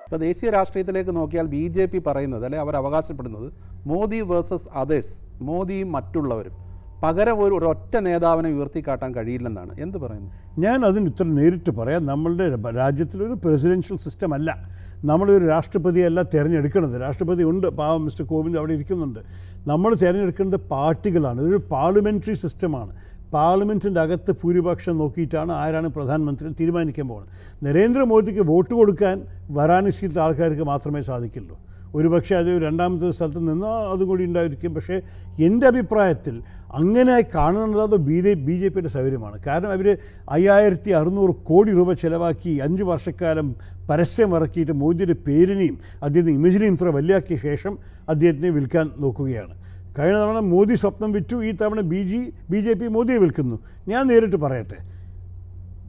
ഇപ്പോൾ ദേശീയ രാഷ്ട്രീയത്തിലേക്ക് നോക്കിയാൽ BJP പറയുന്നത് അല്ലെ അവർ അവകാശപ്പെടുന്നത് മോദി വേഴ്സസ് അതേഴ്സ്, മോദിയും മറ്റുള്ളവരും, പകരം ഒരൊറ്റ നേതാവിനെ ഉയർത്തിക്കാട്ടാൻ കഴിയില്ലെന്നാണ്. എന്ത് പറയുന്നു? ഞാൻ അതിന് ഉത്തരം നേരിട്ട് പറയാം. നമ്മളുടെ രാജ്യത്തിലൊരു പ്രസിഡൻഷ്യൽ സിസ്റ്റം അല്ല, നമ്മളൊരു രാഷ്ട്രപതിയല്ല തിരഞ്ഞെടുക്കുന്നത്. രാഷ്ട്രപതി ഉണ്ട്, പാവം മിസ്റ്റർ കോവിന്ദ് അവിടെ ഇരിക്കുന്നുണ്ട്. നമ്മൾ തിരഞ്ഞെടുക്കുന്നത് പാർട്ടികളാണ്. ഇതൊരു പാർലമെൻ്ററി സിസ്റ്റമാണ്. പാർലമെൻറ്റിൻ്റെ അകത്ത് ഭൂരിപക്ഷം നോക്കിയിട്ടാണ് ആരാണ് പ്രധാനമന്ത്രി തീരുമാനിക്കാൻ പോകുന്നത്. നരേന്ദ്രമോദിക്ക് വോട്ട് കൊടുക്കാൻ വാരാണസിയിലത്തെ ആൾക്കാർക്ക് മാത്രമേ സാധിക്കുള്ളൂ. ഒരുപക്ഷെ അത് രണ്ടാമത്തെ സ്ഥലത്ത് നിന്ന് അതും കൂടി ഉണ്ടായിരിക്കും. പക്ഷേ എൻ്റെ അഭിപ്രായത്തിൽ അങ്ങനെ കാണുന്നത് BJPയുടെ സൗകര്യമാണ്. കാരണം അവർ 5600 കോടി രൂപ ചിലവാക്കി 5 വർഷക്കാലം പരസ്യം ഇറക്കിയിട്ട് മോദിയുടെ പേരിനെയും അദ്ദേഹത്തിൻ്റെ ഇമേജിനെയും ഇത്ര വലിയാക്കിയ ശേഷം അദ്ദേഹത്തിനെ വിൽക്കാൻ നോക്കുകയാണ്. കഴിഞ്ഞ തവണ മോദി സ്വപ്നം വിറ്റു, ഈ തവണ BJP മോദിയെ വിൽക്കുന്നു. ഞാൻ നേരിട്ട് പറയട്ടെ,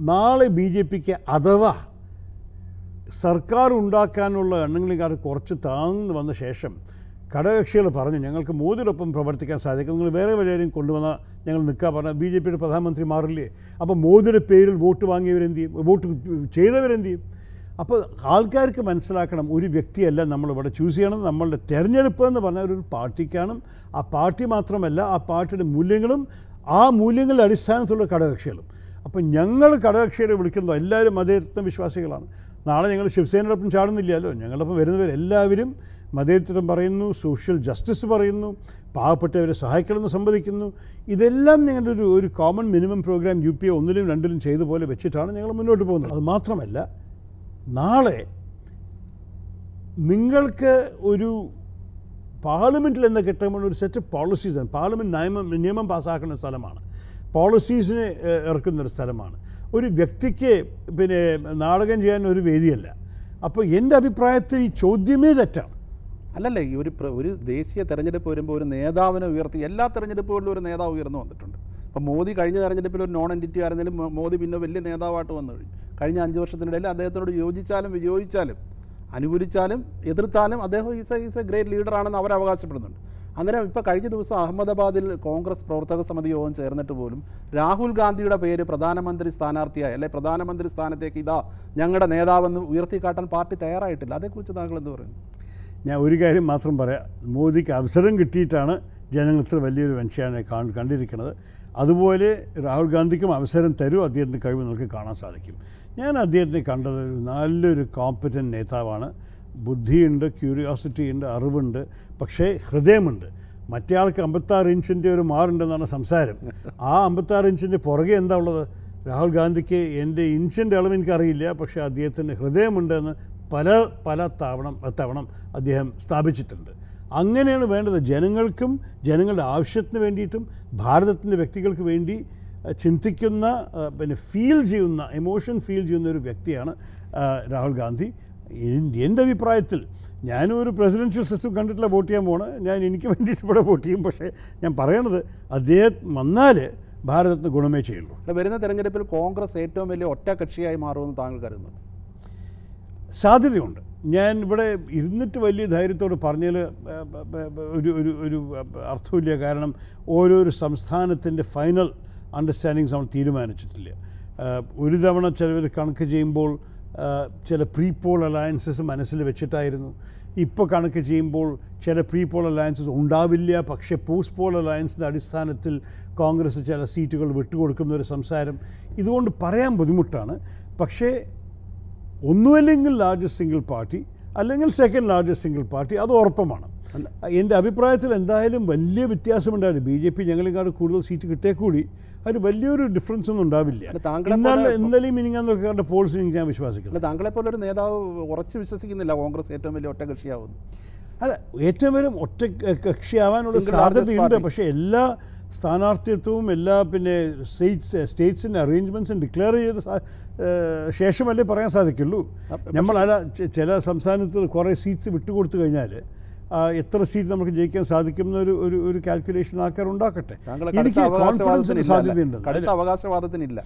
നാളെ BJPക്ക് അഥവാ സർക്കാർ ഉണ്ടാക്കാനുള്ള എണ്ണങ്ങളിൽക്കാർ കുറച്ച് താഴ്ന്നു വന്ന ശേഷം ഘടകകക്ഷികൾ പറഞ്ഞു ഞങ്ങൾക്ക് മോദിയോടൊപ്പം പ്രവർത്തിക്കാൻ സാധിക്കും, നിങ്ങൾ വേറെ വല്ലവരെയും കൊണ്ടുവന്നാൽ ഞങ്ങൾ നിൽക്കാൻ പറഞ്ഞാൽ BJPയുടെ പ്രധാനമന്ത്രി മാറില്ലേ? അപ്പോൾ മോദിയുടെ പേരിൽ വോട്ട് വാങ്ങിയവരെന്ത് ചെയ്യും? വോട്ട് ചെയ്തവരെന്ത് ചെയ്യും? അപ്പോൾ ആൾക്കാർക്ക് മനസ്സിലാക്കണം, ഒരു വ്യക്തിയല്ല നമ്മളിവിടെ ചൂസ് ചെയ്യണം. നമ്മളുടെ തിരഞ്ഞെടുപ്പ് എന്ന് പറഞ്ഞാൽ ഒരു പാർട്ടിക്കാണ്. ആ പാർട്ടി മാത്രമല്ല, ആ പാർട്ടിയുടെ മൂല്യങ്ങളും ആ മൂല്യങ്ങളുടെ അടിസ്ഥാനത്തിലുള്ള ഘടകകക്ഷികളും. അപ്പം ഞങ്ങൾ ഘടകകക്ഷിയെ വിളിക്കുന്നത് എല്ലാവരും മതേതര വിശ്വാസികളാണ്. നാളെ ഞങ്ങൾ ശിവസേനയോടൊപ്പം ചാടുന്നില്ലല്ലോ. ഞങ്ങളൊപ്പം വരുന്നവരെല്ലാവരും മതേതരം പറയുന്നു, സോഷ്യൽ ജസ്റ്റിസ് പറയുന്നു, പാവപ്പെട്ടവരെ സഹായിക്കണമെന്ന് സമ്മതിക്കുന്നു. ഇതെല്ലാം ഞങ്ങളുടെ ഒരു കോമൺ മിനിമം പ്രോഗ്രാം UPA 1ലും 2ലും ചെയ്ത പോലെ വെച്ചിട്ടാണ് ഞങ്ങൾ മുന്നോട്ട് പോകുന്നത്. അത് മാത്രമല്ല, നാളെ നിങ്ങൾക്ക് ഒരു പാർലമെൻറ്റിൽ എന്ന കിട്ടുമ്പോൾ ഒരു സെറ്റ് പോളിസീസാണ്. പാർലമെൻറ്റ് നിയമം പാസ്സാക്കുന്ന സ്ഥലമാണ്, പോളിസീസിനെ ഇറക്കുന്നൊരു സ്ഥലമാണ്. ഒരു വ്യക്തിക്ക് നാടകം ചെയ്യാൻ ഒരു വേദിയല്ല. അപ്പോൾ എൻ്റെ അഭിപ്രായത്തിൽ ഈ ചോദ്യമേ തെറ്റാണ്. അല്ലല്ലേ, ഈ ഒരു ദേശീയ തെരഞ്ഞെടുപ്പ് വരുമ്പോൾ ഒരു നേതാവിനെ ഉയർത്തി, എല്ലാ തെരഞ്ഞെടുപ്പുകളിലും ഒരു നേതാവ് ഉയർന്നു വന്നിട്ടുണ്ട്. അപ്പോൾ മോദി കഴിഞ്ഞ തെരഞ്ഞെടുപ്പിൽ ഒരു നോൺ എൻറ്റിറ്റി ആയിരുന്നാലും മോദി പിന്നെ വലിയ നേതാവായിട്ട് വന്നു കഴിഞ്ഞു. കഴിഞ്ഞ 5 വർഷത്തിനിടയിൽ അദ്ദേഹത്തിനോട് യോജിച്ചാലും വിയോജിച്ചാലും അനുകൂലിച്ചാലും എതിർത്താലും അദ്ദേഹം ഈസ് എ ഗ്രേറ്റ് ലീഡറാണെന്ന് അവർ അവകാശപ്പെടുന്നുണ്ട്. അന്നേരം ഇപ്പോൾ കഴിഞ്ഞ ദിവസം അഹമ്മദാബാദിൽ കോൺഗ്രസ് പ്രവർത്തക സമിതി യോഗം ചേർന്നിട്ട് പോലും രാഹുൽ ഗാന്ധിയുടെ പേര് പ്രധാനമന്ത്രി സ്ഥാനാർത്ഥിയായി അല്ലെ പ്രധാനമന്ത്രി സ്ഥാനത്തേക്ക് ഇതാ ഞങ്ങളുടെ നേതാവെന്ന് ഉയർത്തിക്കാട്ടാൻ പാർട്ടി തയ്യാറായിട്ടില്ല. അതേക്കുറിച്ച് താങ്കൾ എന്ത് പറയുന്നു? ഞാൻ ഒരു കാര്യം മാത്രം പറയാം, മോദിക്ക് അവസരം കിട്ടിയിട്ടാണ് ജനങ്ങൾ ഇത്ര വലിയൊരു മനുഷ്യനെ കണ്ടിരിക്കുന്നത്. അതുപോലെ രാഹുൽ ഗാന്ധിക്കും അവസരം തരൂ, അദ്ദേഹത്തിൻ്റെ കഴിവ് നമുക്ക് കാണാൻ സാധിക്കും. ഞാൻ അദ്ദേഹത്തെ കണ്ടത് ഒരു നല്ലൊരു കോമ്പറ്റൻറ്റ് നേതാവാണ്. ബുദ്ധിയുണ്ട്, ക്യൂരിയോസിറ്റി ഉണ്ട്, അറിവുണ്ട്, പക്ഷേ ഹൃദയമുണ്ട്. മറ്റേ ആൾക്ക് 56 ഇഞ്ചിൻ്റെ ഒരു മാറുണ്ടെന്നാണ് സംസാരം. ആ 56 ഇഞ്ചിൻ്റെ പുറകെ എന്താ ഉള്ളത്? രാഹുൽ ഗാന്ധിക്ക് എൻ്റെ ഇഞ്ചിൻ്റെ അളവ് എനിക്കറിയില്ല, പക്ഷേ അദ്ദേഹത്തിൻ്റെ ഹൃദയമുണ്ടെന്ന് പല തവണ അദ്ദേഹം സ്ഥാപിച്ചിട്ടുണ്ട്. അങ്ങനെയാണ് വേണ്ടത്. ജനങ്ങൾക്കും ജനങ്ങളുടെ ആവശ്യത്തിന് വേണ്ടിയിട്ടും ഭാരതത്തിൻ്റെ വ്യക്തികൾക്ക് വേണ്ടി ചിന്തിക്കുന്ന ഫീൽ ചെയ്യുന്ന എമോഷൻ ഫീൽ ചെയ്യുന്ന ഒരു വ്യക്തിയാണ് രാഹുൽ ഗാന്ധി. എൻ്റെ അഭിപ്രായത്തിൽ ഞാനൊരു പ്രസിഡൻഷ്യൽ സിസ്റ്റം കണ്ടിട്ടില്ല വോട്ട് ചെയ്യാൻ പോകണം. എനിക്ക് വേണ്ടിയിട്ട് ഇവിടെ വോട്ട് ചെയ്യും. പക്ഷേ ഞാൻ പറയണത് അദ്ദേഹം വന്നാൽ ഭാരതത്തിന് ഗുണമേ ചെയ്യുള്ളൂ. വരുന്ന തെരഞ്ഞെടുപ്പിൽ കോൺഗ്രസ് ഏറ്റവും വലിയ ഒറ്റ കക്ഷിയായി മാറുമെന്ന് താങ്കൾ കരുതുന്നു? സാധ്യതയുണ്ട്. ഞാൻ ഇവിടെ ഇരുന്നിട്ട് വലിയ ധൈര്യത്തോട് പറഞ്ഞാൽ ഒരു അർത്ഥമില്ല. കാരണം ഓരോരോ സംസ്ഥാനത്തിൻ്റെ ഫൈനൽ അണ്ടർസ്റ്റാൻഡിങ്സ് നമ്മൾ തീരുമാനിച്ചിട്ടില്ല. ഒരു തവണ ചിലവർ കണക്ക് ചെയ്യുമ്പോൾ ചില പ്രീ പോൾ അലയൻസസ് മനസ്സിൽ വെച്ചിട്ടായിരുന്നു. ഇപ്പോൾ കണക്ക് ചെയ്യുമ്പോൾ ചില പ്രീ പോൾ അലയൻസസ് ഉണ്ടാവില്ല, പക്ഷേ പോസ്റ്റ് പോൾ അലയൻസിൻ്റെ അടിസ്ഥാനത്തിൽ കോൺഗ്രസ് ചില സീറ്റുകൾ വിട്ടുകൊടുക്കുന്ന ഒരു സംസാരം. ഇതുകൊണ്ട് പറയാൻ ബുദ്ധിമുട്ടാണ്. പക്ഷേ ഒന്നുമല്ലെങ്കിൽ ലാർജസ്റ്റ് സിംഗിൾ പാർട്ടി അല്ലെങ്കിൽ സെക്കൻഡ് ലാർജസ്റ്റ് സിംഗിൾ പാർട്ടി, അത് ഉറപ്പമാണ്. എൻ്റെ അഭിപ്രായത്തിൽ എന്തായാലും വലിയ വ്യത്യാസമുണ്ടാവില്ല. BJP ഞങ്ങളെക്കാട് കൂടുതൽ സീറ്റ് കിട്ടിയാൽ കൂടി അതിന് വലിയൊരു ഡിഫറൻസ് ഒന്നും ഉണ്ടാവില്ല. ഇന്നലെയും മിനിങ്ങാന്നൊക്കെ കണ്ട പോൾസിൽ ഞാൻ വിശ്വസിക്കുന്നു. താങ്കളെപ്പോലെ ഒരു നേതാവ് ഉറച്ചു വിശ്വസിക്കുന്നില്ല കോൺഗ്രസ് ഏറ്റവും വലിയ ഒറ്റ കക്ഷിയാവുന്നു? അല്ല, ഏറ്റവും വലിയ ഒറ്റ കക്ഷിയാവാനുള്ള സാധ്യതയുണ്ട്. പക്ഷേ എല്ലാ സ്ഥാനാർത്ഥിത്വവും എല്ലാ സ്റ്റേറ്റ്സിൻ്റെ അറേഞ്ച്മെൻറ്റ്സും ഡിക്ലെയർ ചെയ്ത ശേഷമല്ലേ പറയാൻ സാധിക്കുള്ളൂ. ചില സംസ്ഥാനത്ത് കുറേ സീറ്റ്സ് വിട്ടുകൊടുത്തു കഴിഞ്ഞാൽ എത്ര സീറ്റ് നമുക്ക് ജയിക്കാൻ സാധിക്കും എന്നൊരു ഒരു കാൽക്കുലേഷൻ ആൾക്കാർ ഉണ്ടാക്കട്ടെ. എനിക്ക് കോൺഫിഡൻസിന് സാധ്യതയുണ്ട്. അവകാശവാദത്തിനില്ല.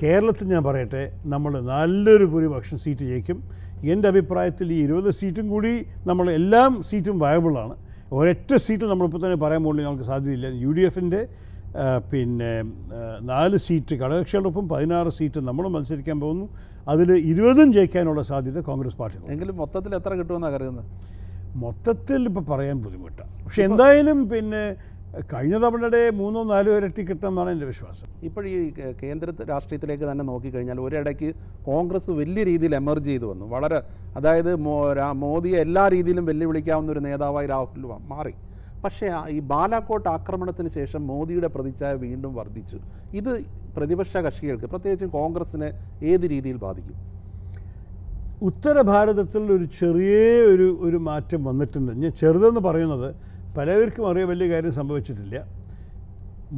കേരളത്തിൽ ഞാൻ പറയട്ടെ, നമ്മൾ നല്ലൊരു ഭൂരിപക്ഷം സീറ്റ് ജയിക്കും. എൻ്റെ അഭിപ്രായത്തിൽ ഈ 20 സീറ്റും കൂടി നമ്മൾ എല്ലാം സീറ്റും വയബിളാണ്. ഒരൊറ്റ സീറ്റിൽ നമ്മളിപ്പോൾ തന്നെ പറയാൻ പോകുന്നത് നമുക്ക് സാധ്യതയില്ല. UDFൻ്റെ പിന്നെ 4 സീറ്റ് ഘടകകക്ഷികളോടൊപ്പം 16 സീറ്റ് നമ്മൾ മത്സരിക്കാൻ പോകുന്നു. അതിൽ 20 ജയിക്കാനുള്ള സാധ്യത കോൺഗ്രസ് പാർട്ടി. എങ്കിലും മൊത്തത്തിൽ എത്ര കിട്ടുമെന്നാണ് കരുതുന്നത്? മൊത്തത്തിൽ ഇപ്പോൾ പറയാൻ ബുദ്ധിമുട്ടാണ്. പക്ഷെ എന്തായാലും പിന്നെ കഴിഞ്ഞ തവണയുടെ 3-4 ഇരട്ടി കിട്ടുമെന്നാണ് എൻ്റെ വിശ്വാസം. ഇപ്പോൾ ഈ കേന്ദ്ര രാഷ്ട്രീയത്തിലേക്ക് തന്നെ നോക്കിക്കഴിഞ്ഞാൽ ഒരിടയ്ക്ക് കോൺഗ്രസ് വലിയ രീതിയിൽ എമർജ് ചെയ്തു വന്നു. വളരെ, അതായത് മോദിയെ എല്ലാ രീതിയിലും വെല്ലുവിളിക്കാവുന്ന ഒരു നേതാവായി രാഹുൽ മാറി. പക്ഷേ ഈ ബാലാക്കോട്ട് ആക്രമണത്തിന് ശേഷം മോദിയുടെ പ്രതിച്ഛായ വീണ്ടും വർദ്ധിച്ചു. ഇത് പ്രതിപക്ഷ കക്ഷികൾക്ക്, പ്രത്യേകിച്ചും കോൺഗ്രസിനെ ഏത് രീതിയിൽ ബാധിക്കും? ഉത്തര ഭാരതത്തിൽ ഒരു ചെറിയ ഒരു മാറ്റം വന്നിട്ടുണ്ട്. ഞാൻ ചെറുതെന്ന് പറയുന്നത് പലവർക്കും അറിയാൻ വലിയ കാര്യം സംഭവിച്ചിട്ടില്ല.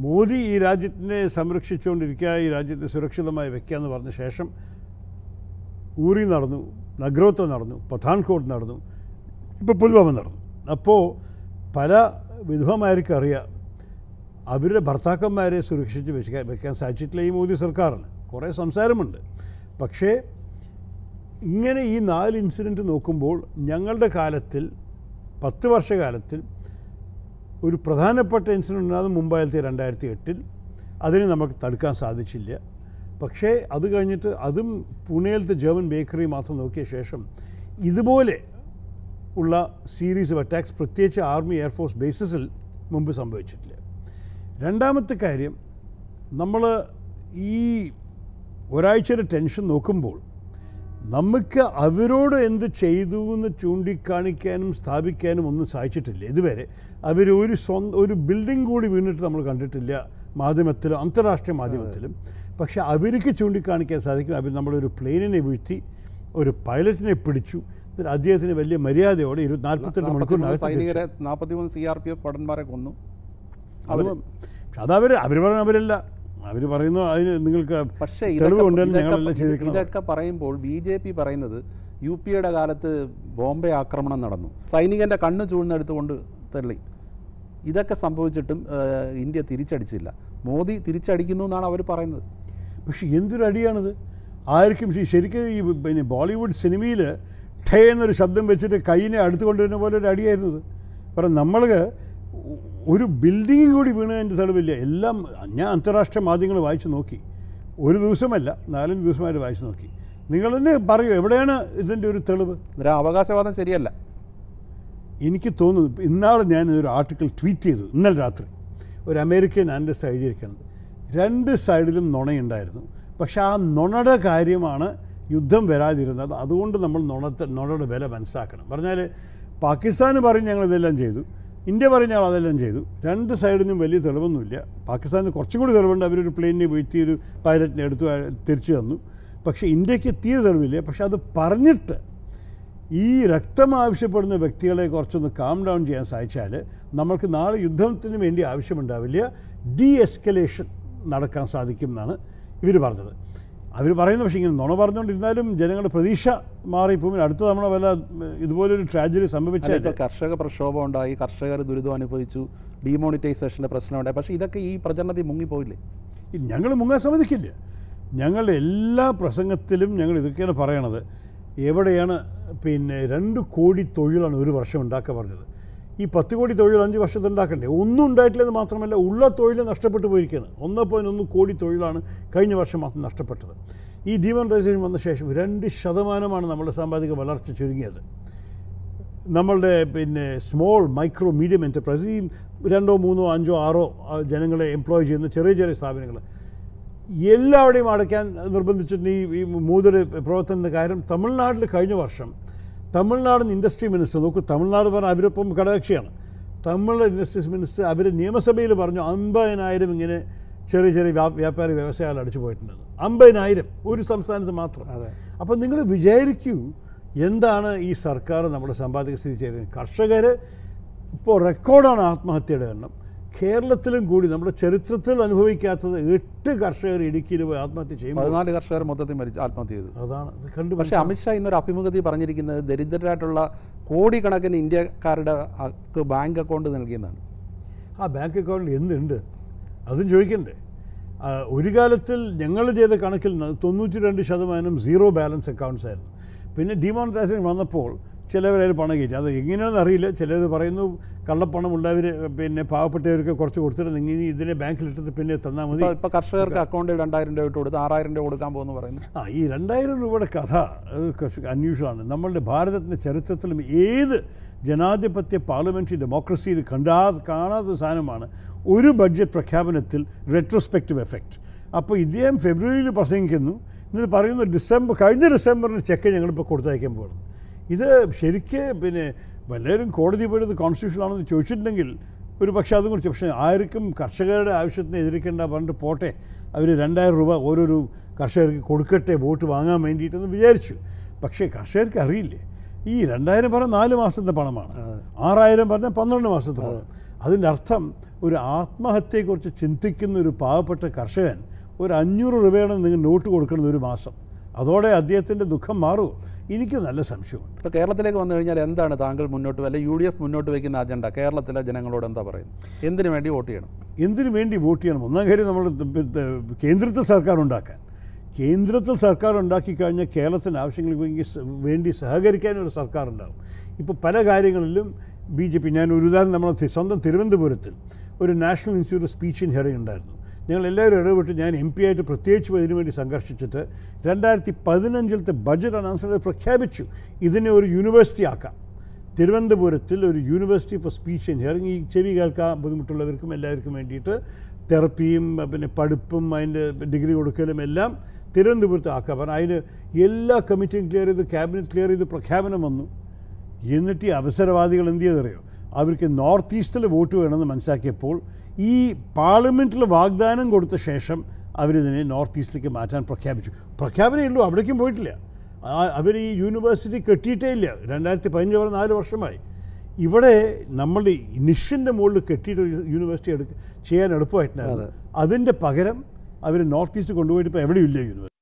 മോദി ഈ രാജ്യത്തിനെ സംരക്ഷിച്ചുകൊണ്ടിരിക്കുക, ഈ രാജ്യത്തെ സുരക്ഷിതമായി വയ്ക്കുക എന്ന് പറഞ്ഞ ശേഷം ഊറി നടന്നു, നഗ്രോത്ത നടന്നു, പത്താൻകോട്ട് നടന്നു, ഇപ്പോൾ പുൽവാമ നടന്നു. അപ്പോൾ പല വിധവമാർക്ക് അറിയാം അവരുടെ ഭർത്താക്കന്മാരെ സുരക്ഷിച്ച് വെക്കാൻ സാധിച്ചിട്ടില്ല ഈ മോദി സർക്കാരിന്. കുറേ സംസാരമുണ്ട്. പക്ഷേ ഇങ്ങനെ ഈ 4 ഇൻസിഡൻറ്റ് നോക്കുമ്പോൾ ഞങ്ങളുടെ കാലത്തിൽ 10 വർഷകാലത്തിൽ ഒരു പ്രധാനപ്പെട്ട ഇൻസിഡൻറ്റ് ഉണ്ടാകുന്നത് മുംബൈയിലത്തെ 2008 അതിനെ നമുക്ക് തടുക്കാൻ സാധിച്ചില്ല. പക്ഷേ അത് കഴിഞ്ഞിട്ട് അതും പുണെയിലത്തെ ജർമ്മൻ ബേക്കറി മാത്രം നോക്കിയ ശേഷം ഇതുപോലെ ഉള്ള സീരീസ് ഓഫ് അറ്റാക്സ് പ്രത്യേകിച്ച് ആർമി എയർഫോഴ്സ് ബേസിസിൽ മുമ്പ് സംഭവിച്ചിട്ടില്ല. രണ്ടാമത്തെ കാര്യം, നമ്മൾ ഈ ഒരാഴ്ചയുടെ ടെൻഷൻ നോക്കുമ്പോൾ നമുക്ക് അവരോട് എന്ത് ചെയ്തു എന്ന് ചൂണ്ടിക്കാണിക്കാനും സ്ഥാപിക്കാനും ഒന്നും സാധിച്ചിട്ടില്ല ഇതുവരെ. ഒരു ബിൽഡിംഗ് കൂടി വീണിട്ട് നമ്മൾ കണ്ടിട്ടില്ല മാധ്യമത്തിലും അന്താരാഷ്ട്രീയ മാധ്യമത്തിലും. പക്ഷേ അവർക്ക് ചൂണ്ടിക്കാണിക്കാൻ സാധിക്കും. അവർ നമ്മളൊരു പ്ലെയിനിനെ വീഴ്ത്തി, ഒരു പൈലറ്റിനെ പിടിച്ചു, അദ്ദേഹത്തിന് വലിയ മര്യാദയോടെ 42 മണിക്കൂറിനകത്ത് 43 CRPF ഭടന്മാരെ കൊന്നു. അതവർ പറയുന്ന അവരല്ല, അവർ പറയുന്നു അതിന് നിങ്ങൾക്ക് തെളിവുണ്ടെന്ന് ഞങ്ങളെല്ലാം ചെയ്തിരിക്കുന്നത്. ഇതൊക്കെ പറയുമ്പോൾ BJP പറയുന്നത് UPയുടെ കാലത്ത് ബോംബെ ആക്രമണം നടന്നു, സൈനികൻ്റെ കണ്ണ് ചൂഴ്ന്നെടുത്തുകൊണ്ട് തള്ളി. ഇതൊക്കെ സംഭവിച്ചിട്ടും ഇന്ത്യ തിരിച്ചടിച്ചില്ല. മോദി തിരിച്ചടിക്കുന്നു എന്നാണ് അവർ പറയുന്നത്. പക്ഷേ എന്തൊരു അടിയാണിത്! ആർക്കും ശരിക്കും ഈ പിന്നെ ബോളിവുഡ് സിനിമയിൽ ഠേ എന്നൊരു ശബ്ദം വെച്ചിട്ട് കൈയിനെ അടുത്ത് കൊണ്ടുവരുന്ന പോലെ ഒരു അടിയായിരുന്നത്. കാരണം നമ്മൾ ഒരു ബിൽഡിങ്ങും കൂടി വീണതിൻ്റെ തെളിവില്ല. എല്ലാം ഞാൻ അന്താരാഷ്ട്രീയ മാധ്യമങ്ങൾ വായിച്ചു നോക്കി, ഒരു ദിവസമല്ല 4-5 ദിവസമായിട്ട് വായിച്ചു നോക്കി. നിങ്ങൾ തന്നെ പറയൂ, എവിടെയാണ് ഇതിൻ്റെ ഒരു തെളിവ്? അവകാശവാദം ശരിയല്ല. എനിക്ക് തോന്നുന്നു, ഇന്നാൾ ഞാൻ ഒരു ആർട്ടിക്കിൾ ട്വീറ്റ് ചെയ്തു ഇന്നലെ രാത്രി. ഒരു അമേരിക്കൻ ആനലിസ്റ്റ് എഴുതിയിരിക്കുന്നത് 2 സൈഡിലും നുണയുണ്ടായിരുന്നു. പക്ഷേ ആ നുണയുടെ കാര്യമാണ് യുദ്ധം വരാതിരുന്നത്. അതുകൊണ്ട് നമ്മൾ നുണയുടെ വില മനസ്സിലാക്കണം. പറഞ്ഞാൽ പാകിസ്ഥാന് പറയും ഞങ്ങളിതെല്ലാം ചെയ്തു, ഇന്ത്യ പറയും ഞങ്ങൾ അതെല്ലാം ചെയ്തു. 2 സൈഡിനും വലിയ തെളിവൊന്നുമില്ല. പാകിസ്ഥാന് കുറച്ചും കൂടി തെളിവുണ്ട്. അവരൊരു പ്ലെയിനിനെ വീഴ്ത്തി ഒരു പൈലറ്റിനെ എടുത്ത് തിരിച്ചു തന്നു. പക്ഷേ ഇന്ത്യക്ക് തീരെ തെളിവില്ല. പക്ഷെ അത് പറഞ്ഞിട്ട് ഈ രക്തം ആവശ്യപ്പെടുന്ന വ്യക്തികളെ കുറച്ചൊന്ന് കാം ഡൗൺ ചെയ്യാൻ സാധിച്ചാൽ നമ്മൾക്ക് നാളെ യുദ്ധത്തിന് വേണ്ടി ആവശ്യമുണ്ടാവില്ല, എസ്കലേഷൻ നടക്കാൻ സാധിക്കും എന്നാണ് ഇവർ പറഞ്ഞത്. അവർ പറയുന്നു. പക്ഷേ ഇങ്ങനെ നുണ പറഞ്ഞുകൊണ്ടിരുന്നാലും ജനങ്ങളുടെ പ്രതീക്ഷ മാറിപ്പോകും. അടുത്ത തവണ വല്ല ഇതുപോലൊരു ട്രാജഡി സംഭവിച്ചാൽ കർഷക പ്രക്ഷോഭം ഉണ്ടായി, കർഷകർ ദുരിതം അനുഭവിച്ചു, ഡിമോണിറ്റൈസേഷൻ്റെ പ്രശ്നമുണ്ടായി. പക്ഷേ ഇതൊക്കെ ഈ പ്രചരണത്തിൽ മുങ്ങിപ്പോയില്ലേ? ഞങ്ങൾ മുങ്ങാൻ സമ്മതിക്കില്ല. ഞങ്ങളുടെ എല്ലാ പ്രസംഗത്തിലും ഞങ്ങൾ ഇതൊക്കെയാണ് പറയണത്. എവിടെയാണ് പിന്നെ 2 കോടി തൊഴിലാണ് ഒരു വർഷം ഉണ്ടാക്കുക പറഞ്ഞത്. ഈ 10 കോടി തൊഴിൽ 5 വർഷത്തിൽ ഉണ്ടാക്കണ്ടേ? ഒന്നും ഉണ്ടായിട്ടില്ലെന്ന് മാത്രമല്ല, ഉള്ള തൊഴിൽ നഷ്ടപ്പെട്ടു പോയിരിക്കുകയാണ്. 1.1 കോടി തൊഴിലാണ് കഴിഞ്ഞ വർഷം മാത്രം നഷ്ടപ്പെട്ടത്. ഈ ഡിമോണിറ്റൈസേഷൻ വന്ന ശേഷം 2% നമ്മുടെ സാമ്പത്തിക വളർച്ച ചുരുങ്ങിയത്. നമ്മളുടെ പിന്നെ സ്മോൾ മൈക്രോ മീഡിയം എൻ്റർപ്രൈസ്, ഈ 2, 3, 5, 6 ജനങ്ങളെ എംപ്ലോയ് ചെയ്യുന്ന ചെറിയ ചെറിയ സ്ഥാപനങ്ങൾ എല്ലാവരുടെയും അടയ്ക്കാൻ നിർബന്ധിച്ചിട്ട് ഈ മൂതയുടെ പ്രവർത്തനത്തിൻ്റെ കാര്യം തമിഴ്നാട്ടിൽ കഴിഞ്ഞ വർഷം തമിഴ്നാടിന് ഇൻഡസ്ട്രി മിനിസ്റ്റർ നോക്കൂ, തമിഴ്നാട് പറഞ്ഞാൽ അവരിപ്പം ഘടകകക്ഷിയാണ്. തമിഴ്നാട് ഇൻഡസ്ട്രീസ് മിനിസ്റ്റർ അവർ നിയമസഭയിൽ പറഞ്ഞു 50,000 ഇങ്ങനെ ചെറിയ ചെറിയ വ്യാപാരി വ്യവസായികൾ അടിച്ചു പോയിട്ടുണ്ടെന്ന്. 50,000 ഒരു സംസ്ഥാനത്ത് മാത്രം. അപ്പം നിങ്ങൾ വിചാരിക്കൂ എന്താണ് ഈ സർക്കാർ നമ്മുടെ സമ്പാദിക സ്ഥിതി ചെയ്യുന്നത്. കർഷകർ ഇപ്പോൾ റെക്കോർഡാണ് ആത്മഹത്യയുടെ എണ്ണം. കേരളത്തിലും കൂടി നമ്മുടെ ചരിത്രത്തിൽ അനുഭവിക്കാത്തത് 8 കർഷകർ ഇടുക്കിയിൽ പോയി ആത്മഹത്യ ചെയ്യുമ്പോൾ 14 കർഷകർ മൊത്തത്തിൽ ആത്മഹത്യ ചെയ്തു. അതാണ് കണ്ടു. പക്ഷേ അമിത്ഷാ ഇന്നൊരു അഭിമുഖത്തിൽ പറഞ്ഞിരിക്കുന്നത് ദരിദ്രരായിട്ടുള്ള കോടിക്കണക്കിന് ഇന്ത്യക്കാരുടെ ബാങ്ക് അക്കൗണ്ട് നൽകിയെന്നാണ്. ആ ബാങ്ക് അക്കൗണ്ടിൽ എന്തുണ്ട് അതും ചോദിക്കണ്ടേ? ഒരു കാലത്തിൽ ഞങ്ങൾ ചെയ്ത കണക്കിൽ 92% 0 ബാലൻസ് അക്കൗണ്ട്സ് ആയിരുന്നു. പിന്നെ ഡിമോണിറ്റൈസേഷൻ വന്നപ്പോൾ ചിലവരതിൽ പണം കയറ്റി. അത് എങ്ങനെയാണെന്ന് അറിയില്ല. ചിലർ പറയുന്നു കള്ളപ്പണമുള്ളവർ പിന്നെ പാവപ്പെട്ടവർക്ക് കുറച്ച് കൊടുത്തിട്ട് നിങ്ങൾ ഇതിനെ ബാങ്കിലിട്ടിട്ട് പിന്നെ തന്നാൽ മതി. ഇപ്പോൾ കർഷകർക്ക് അക്കൗണ്ടിൽ 2000 രൂപ ഇട്ട് കൊടുത്ത് 6000 രൂപ കൊടുക്കാൻ പോകുന്നു പറയുന്നു. ഈ 2000 രൂപയുടെ കഥ അൺയൂഷ്വലാണ്. നമ്മളുടെ ഭാരതത്തിൻ്റെ ചരിത്രത്തിലും ഏത് ജനാധിപത്യ പാർലമെൻ്ററി ഡെമോക്രസിയിൽ കാണാത്ത സാധനമാണ് ഒരു ബഡ്ജറ്റ് പ്രഖ്യാപനത്തിൽ റെട്രോസ്പെക്റ്റീവ് എഫക്റ്റ്. അപ്പോൾ ഇദ്ദേഹം ഫെബ്രുവരിയിൽ പ്രസംഗിക്കുന്നു, എന്നിട്ട് പറയുന്നു കഴിഞ്ഞ ഡിസംബറിന് ചെക്ക് ഞങ്ങളിപ്പോൾ കൊടുത്തയക്കാൻ പോകുന്നു. ഇത് ശരിക്ക് പിന്നെ വല്ലവരും കോടതി പോയത് കോൺസ്റ്റിറ്റ്യൂഷൻ ആണെന്ന് ചോദിച്ചിട്ടുണ്ടെങ്കിൽ ഒരു പക്ഷേ അതും കുറിച്ച്, പക്ഷേ ആർക്കും കർഷകരുടെ ആവശ്യത്തിന് എതിർക്കേണ്ട പറഞ്ഞിട്ട് പോട്ടെ, അവർ 2000 രൂപ ഓരോരു കർഷകർക്ക് കൊടുക്കട്ടെ വോട്ട് വാങ്ങാൻ വേണ്ടിയിട്ടെന്ന് വിചാരിച്ചു. പക്ഷേ കർഷകർക്ക് അറിയില്ലേ, ഈ 2000 പറഞ്ഞാൽ 4 മാസത്തെ പണമാണ്, 6000 പറഞ്ഞാൽ 12 മാസത്തെ പണം. അതിൻ്റെ അർത്ഥം ഒരു ആത്മഹത്യയെക്കുറിച്ച് ചിന്തിക്കുന്ന ഒരു പാവപ്പെട്ട കർഷകൻ ഒരു 500 രൂപയാണ് നിങ്ങൾ നോട്ട് കൊടുക്കുന്നത് ഒരു മാസം. അതോടെ അദ്ദേഹത്തിൻ്റെ ദുഃഖം മാറുമോ? എനിക്ക് നല്ല സംശയമുണ്ട്. ഇപ്പോൾ കേരളത്തിലേക്ക് വന്നു കഴിഞ്ഞാൽ എന്താണ് താങ്കൾ മുന്നോട്ട് അല്ലെങ്കിൽ UDF മുന്നോട്ട് വയ്ക്കുന്ന അജണ്ട? കേരളത്തിലെ ജനങ്ങളോട് എന്താ പറയുന്നത്? എന്തിനു വേണ്ടി വോട്ട് ചെയ്യണം? എന്തിനു വേണ്ടി വോട്ട് ചെയ്യണം? ഒന്നാം കാര്യം, നമ്മൾ കേന്ദ്രത്തിൽ സർക്കാർ ഉണ്ടാക്കാൻ, കേന്ദ്രത്തിൽ സർക്കാർ ഉണ്ടാക്കിക്കഴിഞ്ഞാൽ കേരളത്തിൻ്റെ ആവശ്യങ്ങൾക്ക് വേണ്ടി സഹകരിക്കാൻ ഒരു സർക്കാർ ഉണ്ടാകും. ഇപ്പോൾ പല കാര്യങ്ങളിലും BJP, ഞാൻ ഒരു ഉദാഹരണം, നമ്മൾ സ്വന്തം തിരുവനന്തപുരത്തിൽ ഒരു national institute speech and hearing ഉണ്ടായിരുന്നു. ഞങ്ങളെല്ലാവരും ഇടപെട്ട് ഞാൻ MP ആയിട്ട് പ്രത്യേകിച്ച് ഇതിനു വേണ്ടി സംഘർഷിച്ചിട്ട് 2015 ബഡ്ജറ്റ് അനൗൺസ്മെൻറ്റ് പ്രഖ്യാപിച്ചു ഇതിനെ ഒരു യൂണിവേഴ്സിറ്റി ആക്കാം. തിരുവനന്തപുരത്തിൽ ഒരു university four speech and hearing, ഈ ചെവി കേൾക്കാൻ ബുദ്ധിമുട്ടുള്ളവർക്കും എല്ലാവർക്കും വേണ്ടിയിട്ട് തെറപ്പിയും പിന്നെ പഠിപ്പും അതിൻ്റെ ഡിഗ്രി കൊടുക്കലും എല്ലാം തിരുവനന്തപുരത്ത് ആക്കാം. കാരണം അതിന് എല്ലാ കമ്മിറ്റിയും ക്ലിയർ ചെയ്ത് ക്യാബിനറ്റ് ക്ലിയർ ചെയ്ത് പ്രഖ്യാപനം വന്നു. എന്നിട്ട് ഈ അവസരവാദികൾ എന്ത് ചെയ്തറിയോ, അവർക്ക് നോർത്ത് ഈസ്റ്റിൽ വോട്ട് വേണമെന്ന് മനസ്സിലാക്കിയപ്പോൾ ഈ പാർലമെൻറ്റിൽ വാഗ്ദാനം കൊടുത്ത ശേഷം അവരിതിനെ നോർത്ത് ഈസ്റ്റിലേക്ക് മാറ്റാൻ പ്രഖ്യാപിച്ചു. പ്രഖ്യാപനമേ ഉള്ളൂ, അവിടേക്കും പോയിട്ടില്ല. അവർ ഈ യൂണിവേഴ്സിറ്റി കെട്ടിയിട്ടേ ഇല്ല. 2015 വരെ 4 വർഷമായി. ഇവിടെ നമ്മളുടെ നിഷിൻ്റെ മുകളിൽ കെട്ടിയിട്ട് യൂണിവേഴ്സിറ്റി ചെയ്യാൻ എളുപ്പമായിട്ടുണ്ടായിരുന്നു. അതിൻ്റെ പകരം അവർ നോർത്ത് ഈസ്റ്റ് കൊണ്ടുപോയിട്ട് ഇപ്പോൾ എവിടെയില്ല യൂണിവേഴ്സിറ്റി.